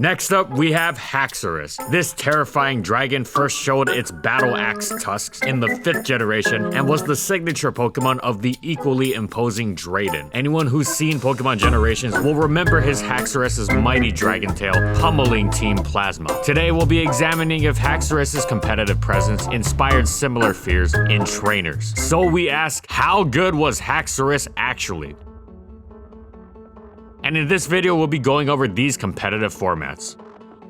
Next up, we have Haxorus. This terrifying dragon first showed its battle axe tusks in the 5th generation and was the signature Pokemon of the equally imposing Drayden. Anyone who's seen Pokemon Generations will remember his Haxorus's mighty dragon tail pummeling Team Plasma. Today, we'll be examining if Haxorus's competitive presence inspired similar fears in trainers. So we ask, how good was Haxorus actually? And in this video, we'll be going over these competitive formats.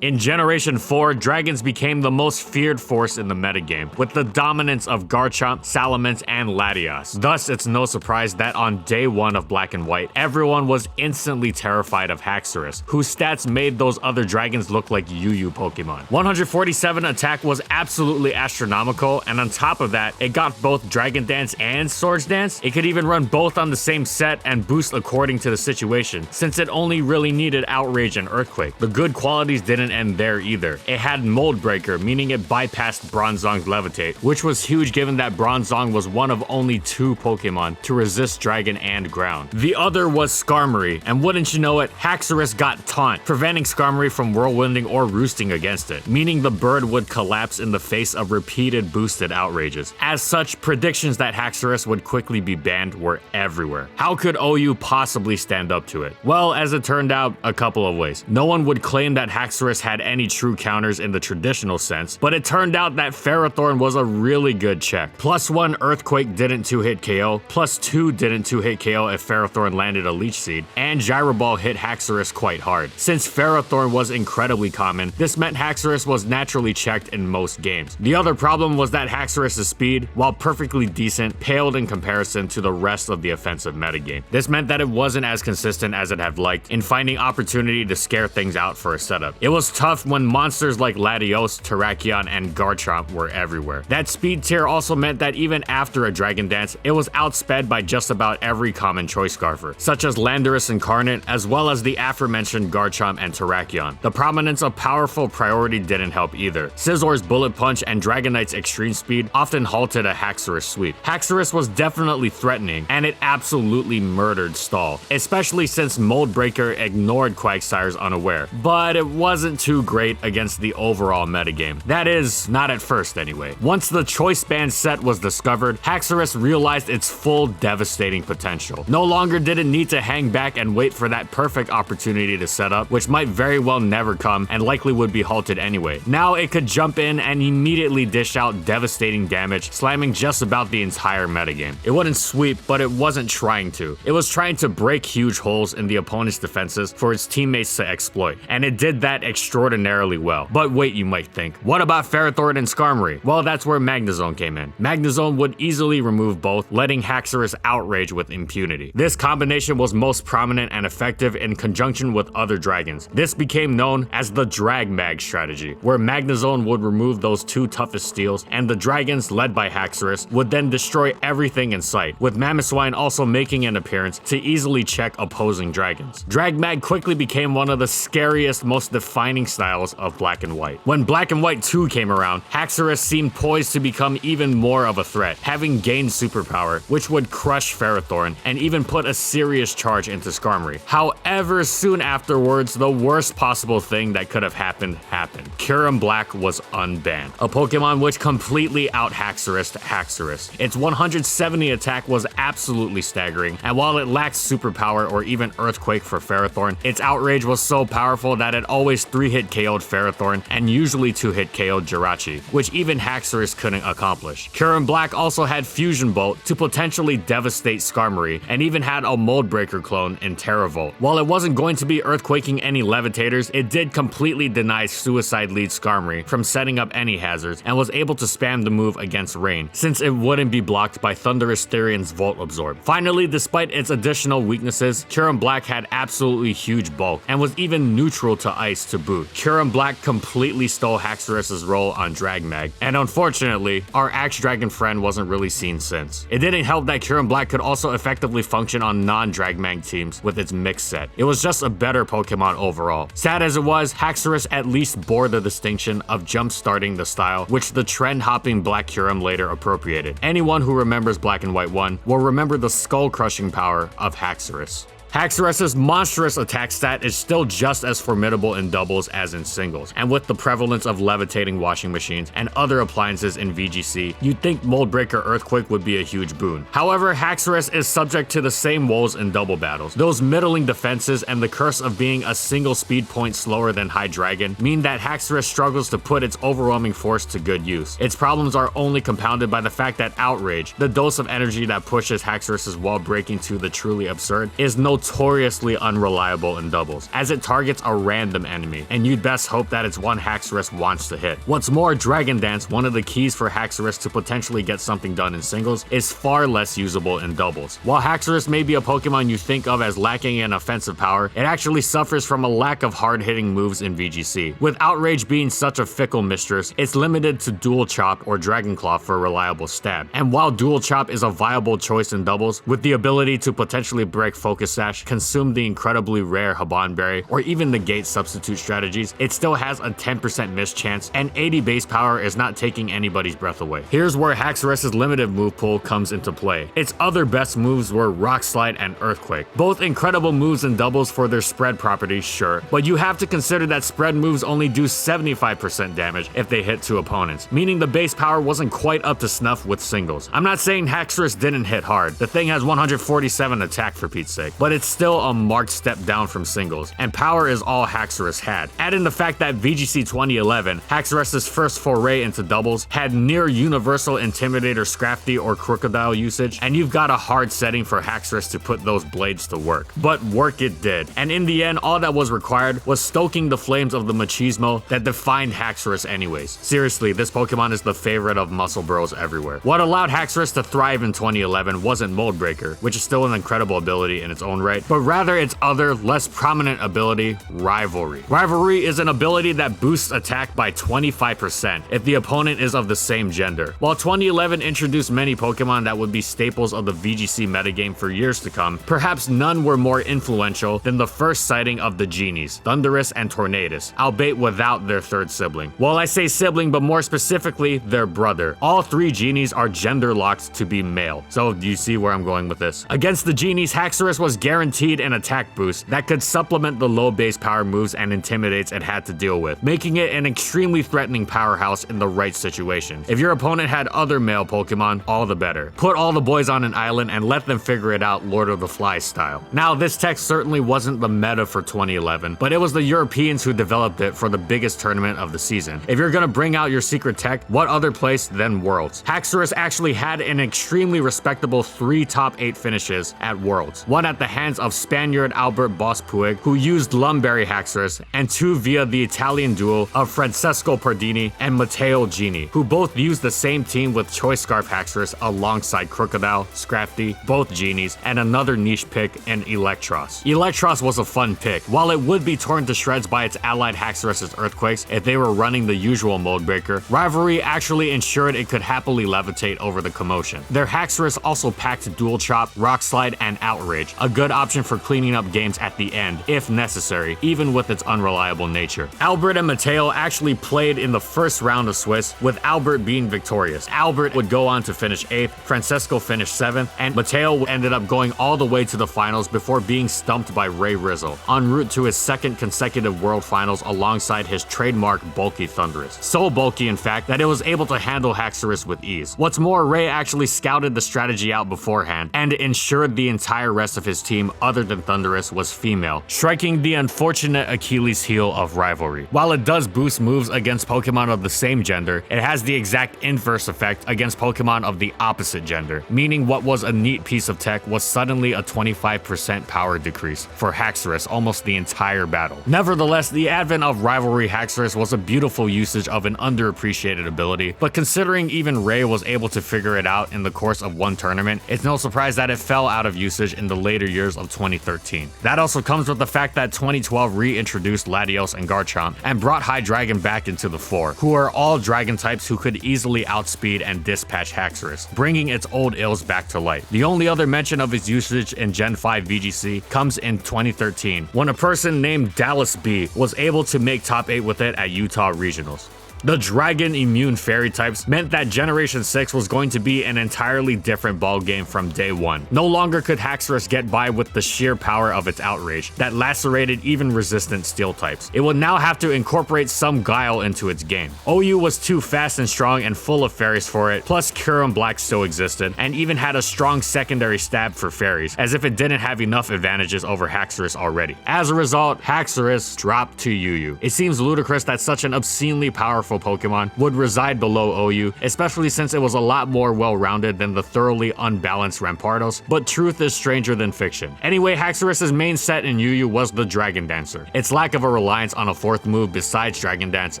In Generation 4, dragons became the most feared force in the metagame, with the dominance of Garchomp, Salamence, and Latias. Thus, it's no surprise that on day 1 of Black and White, everyone was instantly terrified of Haxorus, whose stats made those other dragons look like UU Pokemon. 147 attack was absolutely astronomical, and on top of that, it got both Dragon Dance and Swords Dance. It could even run both on the same set and boost according to the situation, since it only really needed Outrage and Earthquake. The good qualities didn't end there either. It had Mold Breaker, meaning it bypassed Bronzong's Levitate, which was huge given that Bronzong was one of only 2 Pokemon to resist Dragon and Ground. The other was Skarmory, and wouldn't you know it, Haxorus got Taunt, preventing Skarmory from whirlwinding or roosting against it, meaning the bird would collapse in the face of repeated boosted outrages. As such, predictions that Haxorus would quickly be banned were everywhere. How could OU possibly stand up to it? Well, as it turned out, a couple of ways. No one would claim that Haxorus had any true counters in the traditional sense, but it turned out that Ferrothorn was a really good check. +1 Earthquake didn't 2-hit KO, +2 didn't 2-hit KO if Ferrothorn landed a Leech Seed, and Gyro Ball hit Haxorus quite hard. Since Ferrothorn was incredibly common, this meant Haxorus was naturally checked in most games. The other problem was that Haxorus' speed, while perfectly decent, paled in comparison to the rest of the offensive metagame. This meant that it wasn't as consistent as it had liked in finding opportunity to scare things out for a setup. It was tough when monsters like Latios, Terrakion, and Garchomp were everywhere. That speed tier also meant that even after a Dragon Dance, it was outsped by just about every common choice Scarfer, such as Landorus Incarnate, as well as the aforementioned Garchomp and Terrakion. The prominence of powerful priority didn't help either. Scizor's Bullet Punch and Dragonite's extreme speed often halted a Haxorus sweep. Haxorus was definitely threatening, and it absolutely murdered Stall, especially since Mold Breaker ignored Quagsire's Unaware, but it wasn't too great against the overall metagame. That is, not at first anyway. Once the Choice Band set was discovered, Haxorus realized its full devastating potential. No longer did it need to hang back and wait for that perfect opportunity to set up, which might very well never come and likely would be halted anyway. Now it could jump in and immediately dish out devastating damage, slamming just about the entire metagame. It wouldn't sweep, but it wasn't trying to. It was trying to break huge holes in the opponent's defenses for its teammates to exploit, and it did that extraordinarily well. But wait, you might think, what about Ferrothorn and Skarmory? Well, that's where Magnezone came in. Magnezone would easily remove both, letting Haxorus outrage with impunity. This combination was most prominent and effective in conjunction with other dragons. This became known as the Drag Mag strategy, where Magnezone would remove those 2 toughest steals, and the dragons, led by Haxorus, would then destroy everything in sight, with Mamoswine also making an appearance to easily check opposing dragons. Drag Mag quickly became one of the scariest, most defining styles of Black and White. When Black and White 2 came around, Haxorus seemed poised to become even more of a threat, having gained superpower, which would crush Ferrothorn and even put a serious charge into Skarmory. However, soon afterwards, the worst possible thing that could have happened happened. Kyurem Black was unbanned, a Pokemon which completely out-Haxorus'd Haxorus. Its 170 attack was absolutely staggering, and while it lacked superpower or even Earthquake for Ferrothorn, its outrage was so powerful that it always 3-hit KO'd Ferrothorn and usually 2-hit KO'd Jirachi, which even Haxorus couldn't accomplish. Kyurem Black also had Fusion Bolt to potentially devastate Skarmory, and even had a Mold Breaker clone in Terravolt. While it wasn't going to be earthquaking any Levitators, it did completely deny Suicide Lead Skarmory from setting up any hazards, and was able to spam the move against Rain, since it wouldn't be blocked by Thunderous Therion's Volt Absorb. Finally, despite its additional weaknesses, Kyurem Black had absolutely huge bulk, and was even neutral to Ice to boot. Kyurem Black completely stole Haxorus' role on Drag Mag, and unfortunately, our Axe Dragon friend wasn't really seen since. It didn't help that Kyurem Black could also effectively function on non-Drag Mag teams with its mix set. It was just a better Pokemon overall. Sad as it was, Haxorus at least bore the distinction of jump-starting the style, which the trend-hopping Black Kyurem later appropriated. Anyone who remembers Black and White 1 will remember the skull-crushing power of Haxorus. Haxorus' monstrous attack stat is still just as formidable in doubles as in singles, and with the prevalence of levitating washing machines and other appliances in VGC, you'd think Mold Breaker Earthquake would be a huge boon. However, Haxorus is subject to the same woes in double battles. Those middling defenses and the curse of being a single speed point slower than High Dragon mean that Haxorus struggles to put its overwhelming force to good use. Its problems are only compounded by the fact that Outrage, the dose of energy that pushes Haxorus' wall breaking to the truly absurd, is notoriously unreliable in doubles, as it targets a random enemy, and you'd best hope that it's one Haxorus wants to hit. What's more, Dragon Dance, one of the keys for Haxorus to potentially get something done in singles, is far less usable in doubles. While Haxorus may be a Pokemon you think of as lacking in offensive power, it actually suffers from a lack of hard-hitting moves in VGC. With Outrage being such a fickle mistress, it's limited to Dual Chop or Dragon Claw for a reliable stab. And while Dual Chop is a viable choice in doubles, with the ability to potentially break Focus Sash, consume the incredibly rare Habanberry, or even negate substitute strategies, it still has a 10% miss chance, and 80 base power is not taking anybody's breath away. Here's where Haxorus' limited move pool comes into play. Its other best moves were Rock Slide and Earthquake. Both incredible moves in doubles for their spread properties, sure, but you have to consider that spread moves only do 75% damage if they hit two opponents, meaning the base power wasn't quite up to snuff with singles. I'm not saying Haxorus didn't hit hard. The thing has 147 attack for Pete's sake, but it's still a marked step down from singles, and power is all Haxorus had. Add in the fact that VGC 2011, Haxorus' first foray into doubles, had near universal Intimidator Scrafty or Crocodile usage, and you've got a hard setting for Haxorus to put those blades to work. But work it did, and in the end, all that was required was stoking the flames of the machismo that defined Haxorus anyways. Seriously, this Pokemon is the favorite of muscle bros everywhere. What allowed Haxorus to thrive in 2011 wasn't Mold Breaker, which is still an incredible ability in its own right, but rather its other, less prominent ability, Rivalry. Rivalry is an ability that boosts attack by 25% if the opponent is of the same gender. While 2011 introduced many Pokemon that would be staples of the VGC metagame for years to come, perhaps none were more influential than the first sighting of the Genies, Thundurus and Tornadus, albeit without their third sibling. Well, I say sibling, but more specifically, their brother. All three Genies are gender locked to be male. So do you see where I'm going with this? Against the Genies, Haxorus was guaranteed an attack boost that could supplement the low base power moves and intimidates it had to deal with, making it an extremely threatening powerhouse in the right situation. If your opponent had other male Pokemon, all the better. Put all the boys on an island and let them figure it out Lord of the Flies style. Now, this tech certainly wasn't the meta for 2011, but it was the Europeans who developed it for the biggest tournament of the season. If you're gonna bring out your secret tech, what other place than Worlds? Haxorus actually had an extremely respectable 3 top 8 finishes at Worlds. 1 at the hands of Spaniard Albert Boss Puig, who used Lumberry Haxorus, and 2 via the Italian duo of Francesco Pardini and Matteo Gini, who both used the same team with Choice Scarf Haxorus alongside Crocodile, Scrafty, both Genies, and another niche pick in Electros. Electros was a fun pick. While it would be torn to shreds by its allied Haxorus' Earthquakes if they were running the usual Mold Breaker, Rivalry actually ensured it could happily levitate over the commotion. Their Haxorus also packed Dual Chop, Rock Slide, and Outrage, a good option for cleaning up games at the end, if necessary, even with its unreliable nature. Albert and Matteo actually played in the first round of Swiss, with Albert being victorious. Albert would go on to finish 8th, Francesco finished 7th, and Matteo ended up going all the way to the finals before being stumped by Ray Rizzo, en route to his 2nd consecutive World Finals alongside his trademark bulky Thundurus. So bulky, in fact, that it was able to handle Haxorus with ease. What's more, Ray actually scouted the strategy out beforehand and ensured the entire rest of his team, other than Thundurus, was female, striking the unfortunate Achilles heel of Rivalry. While it does boost moves against Pokemon of the same gender, it has the exact inverse effect against Pokemon of the opposite gender, meaning what was a neat piece of tech was suddenly a 25% power decrease for Haxorus almost the entire battle. Nevertheless, the advent of Rivalry Haxorus was a beautiful usage of an underappreciated ability, but considering even Ray was able to figure it out in the course of one tournament, it's no surprise that it fell out of usage in the later years of 2013. That also comes with the fact that 2012 reintroduced Latios and Garchomp and brought High Dragon back into the fore, who are all dragon types who could easily outspeed and dispatch Haxorus, bringing its old ills back to light. The only other mention of its usage in Gen 5 VGC comes in 2013, when a person named Dallas B was able to make top 8 with it at Utah Regionals. The dragon immune fairy types meant that Generation 6 was going to be an entirely different ballgame from day one. No longer could Haxorus get by with the sheer power of its outrage that lacerated even resistant steel types. It would now have to incorporate some guile into its game. OU was too fast and strong and full of fairies for it, plus Kyurem Black still existed, and even had a strong secondary stab for fairies, as if it didn't have enough advantages over Haxorus already. As a result, Haxorus dropped to UU. It seems ludicrous that such an obscenely powerful Pokemon would reside below OU, especially since it was a lot more well-rounded than the thoroughly unbalanced Rampardos, but truth is stranger than fiction. Anyway, Haxorus's main set in UU was the Dragon Dancer. Its lack of a reliance on a fourth move besides Dragon Dance,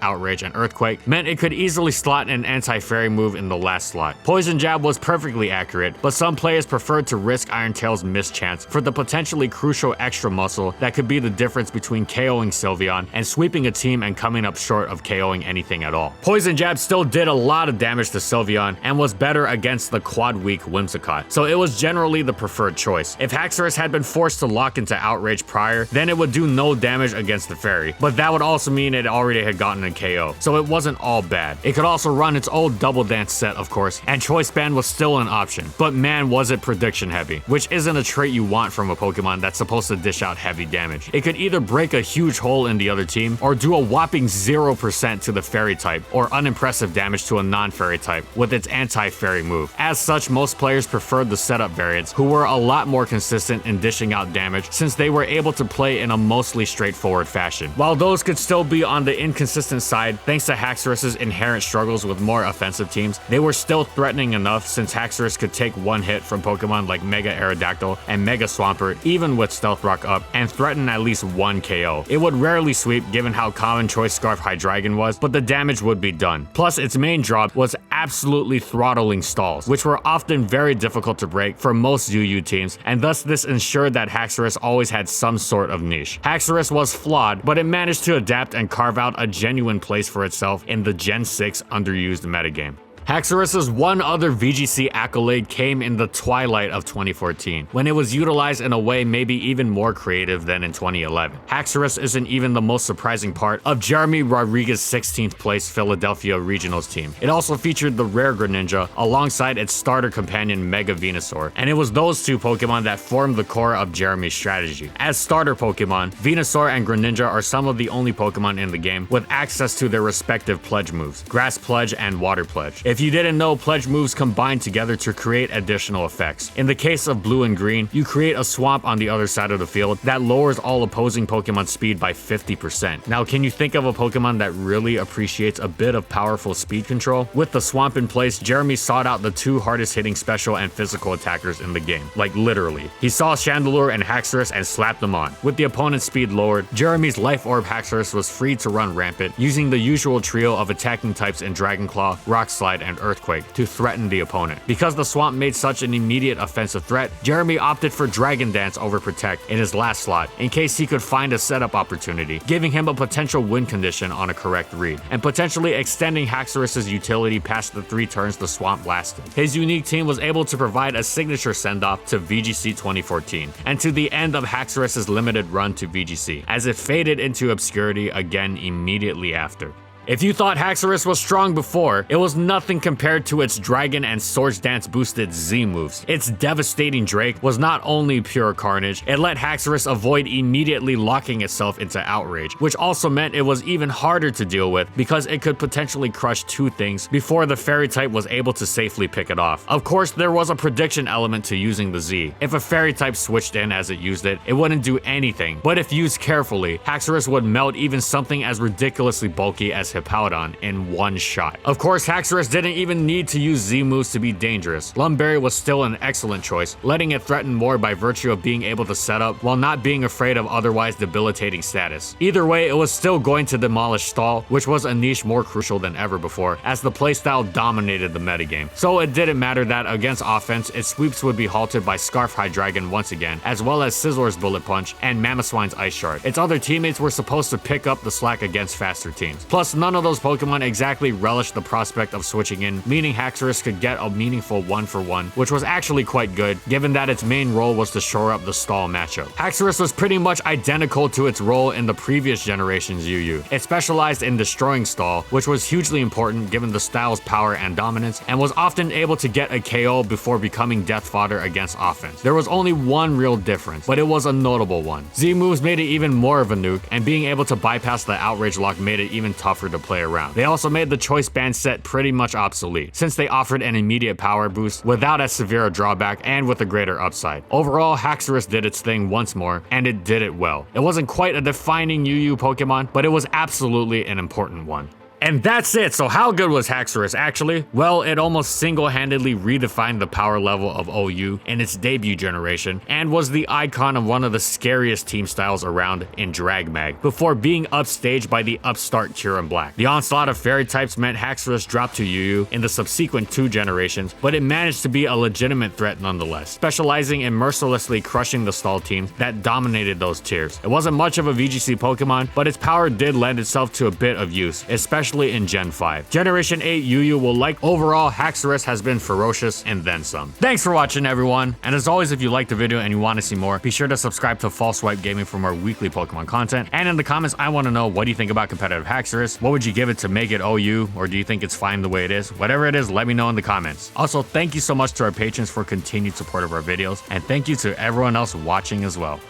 Outrage, and Earthquake meant it could easily slot an anti-fairy move in the last slot. Poison Jab was perfectly accurate, but some players preferred to risk Iron Tail's mischance for the potentially crucial extra muscle that could be the difference between KOing Sylveon and sweeping a team and coming up short of KOing anything at all. Poison Jab still did a lot of damage to Sylveon and was better against the quad-weak Whimsicott, so it was generally the preferred choice. If Haxorus had been forced to lock into Outrage prior, then it would do no damage against the fairy, but that would also mean it already had gotten a KO, so it wasn't all bad. It could also run its old Double Dance set, of course, and Choice Band was still an option, but man was it prediction heavy, which isn't a trait you want from a Pokemon that's supposed to dish out heavy damage. It could either break a huge hole in the other team, or do a whopping 0% to the fairy type, or unimpressive damage to a non-fairy type with its anti-fairy move. As such, most players preferred the setup variants, who were a lot more consistent in dishing out damage since they were able to play in a mostly straightforward fashion. While those could still be on the inconsistent side thanks to Haxorus's inherent struggles with more offensive teams, they were still threatening enough since Haxorus could take one hit from Pokemon like Mega Aerodactyl and Mega Swampert even with Stealth Rock up and threaten at least one KO. It would rarely sweep given how common Choice Scarf Hydreigon was, but the damage would be done. Plus, its main draw was absolutely throttling stalls, which were often very difficult to break for most UU teams, and thus this ensured that Haxorus always had some sort of niche. Haxorus was flawed, but it managed to adapt and carve out a genuine place for itself in the Gen 6 underused metagame. Haxorus's one other VGC accolade came in the twilight of 2014, when it was utilized in a way maybe even more creative than in 2011. Haxorus isn't even the most surprising part of Jeremy Rodriguez's 16th place Philadelphia Regionals team. It also featured the rare Greninja alongside its starter companion Mega Venusaur, and it was those two Pokemon that formed the core of Jeremy's strategy. As starter Pokemon, Venusaur and Greninja are some of the only Pokemon in the game with access to their respective pledge moves, Grass Pledge and Water Pledge. If you didn't know, pledge moves combine together to create additional effects. In the case of Blue and Green, you create a swamp on the other side of the field that lowers all opposing Pokemon speed by 50%. Now, can you think of a Pokemon that really appreciates a bit of powerful speed control? With the swamp in place, Jeremy sought out the two hardest hitting special and physical attackers in the game. Like literally. He saw Chandelure and Haxorus and slapped them on. With the opponent's speed lowered, Jeremy's Life Orb Haxorus was free to run rampant, using the usual trio of attacking types in Dragon Claw, Rock Slide, and Earthquake to threaten the opponent. Because the swamp made such an immediate offensive threat, Jeremy opted for Dragon Dance over Protect in his last slot, in case he could find a setup opportunity, giving him a potential win condition on a correct read, and potentially extending Haxorus's utility past the 3 turns the swamp lasted. His unique team was able to provide a signature send-off to VGC 2014, and to the end of Haxorus's limited run to VGC, as it faded into obscurity again immediately after. If you thought Haxorus was strong before, it was nothing compared to its Dragon and Swords Dance boosted Z moves. Its devastating Drake was not only pure carnage, it let Haxorus avoid immediately locking itself into Outrage, which also meant it was even harder to deal with because it could potentially crush 2 things before the Fairy type was able to safely pick it off. Of course, there was a prediction element to using the Z. If a Fairy type switched in as it used it, it wouldn't do anything, but if used carefully, Haxorus would melt even something as ridiculously bulky as Hippowdon in one shot. Of course, Haxorus didn't even need to use Z moves to be dangerous. Lumberry was still an excellent choice, letting it threaten more by virtue of being able to set up while not being afraid of otherwise debilitating status. Either way, it was still going to demolish Stall, which was a niche more crucial than ever before, as the playstyle dominated the metagame. So it didn't matter that against offense, its sweeps would be halted by Scarf Hydreigon once again, as well as Scizor's Bullet Punch and Mamoswine's Ice Shard. Its other teammates were supposed to pick up the slack against faster teams. Plus, none none of those Pokemon exactly relished the prospect of switching in, meaning Haxorus could get a meaningful 1-for-1, which was actually quite good, given that its main role was to shore up the stall matchup. Haxorus was pretty much identical to its role in the previous generation's UU. It specialized in destroying stall, which was hugely important given the style's power and dominance, and was often able to get a KO before becoming death fodder against offense. There was only one real difference, but it was a notable one. Z moves made it even more of a nuke, and being able to bypass the outrage lock made it even tougher to play around. They also made the choice band set pretty much obsolete, since they offered an immediate power boost without as severe a drawback and with a greater upside. Overall, Haxorus did its thing once more, and it did it well. It wasn't quite a defining UU Pokemon, but it was absolutely an important one. And that's it. So how good was Haxorus actually? Well, it almost single-handedly redefined the power level of OU in its debut generation and was the icon of one of the scariest team styles around in Drag Mag, before being upstaged by the upstart Kyurem Black. The onslaught of fairy types meant Haxorus dropped to UU in the subsequent 2 generations, but it managed to be a legitimate threat nonetheless, specializing in mercilessly crushing the stall teams that dominated those tiers. It wasn't much of a VGC Pokemon, but its power did lend itself to a bit of use, especially in Gen 5. Generation 8 UU will like. Overall, Haxorus has been ferocious and then some. Thanks for watching, everyone. And as always, if you liked the video and you want to see more, be sure to subscribe to False Swipe Gaming for more weekly Pokemon content. And in the comments, I want to know, what do you think about competitive Haxorus? What would you give it to make it OU? Or do you think it's fine the way it is? Whatever it is, let me know in the comments. Also, thank you so much to our patrons for continued support of our videos. And thank you to everyone else watching as well.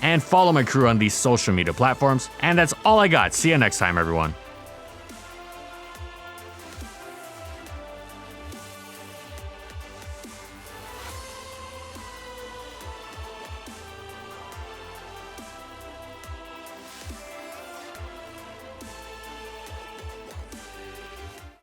And follow my crew on these social media platforms. And that's all I got. See you next time, everyone.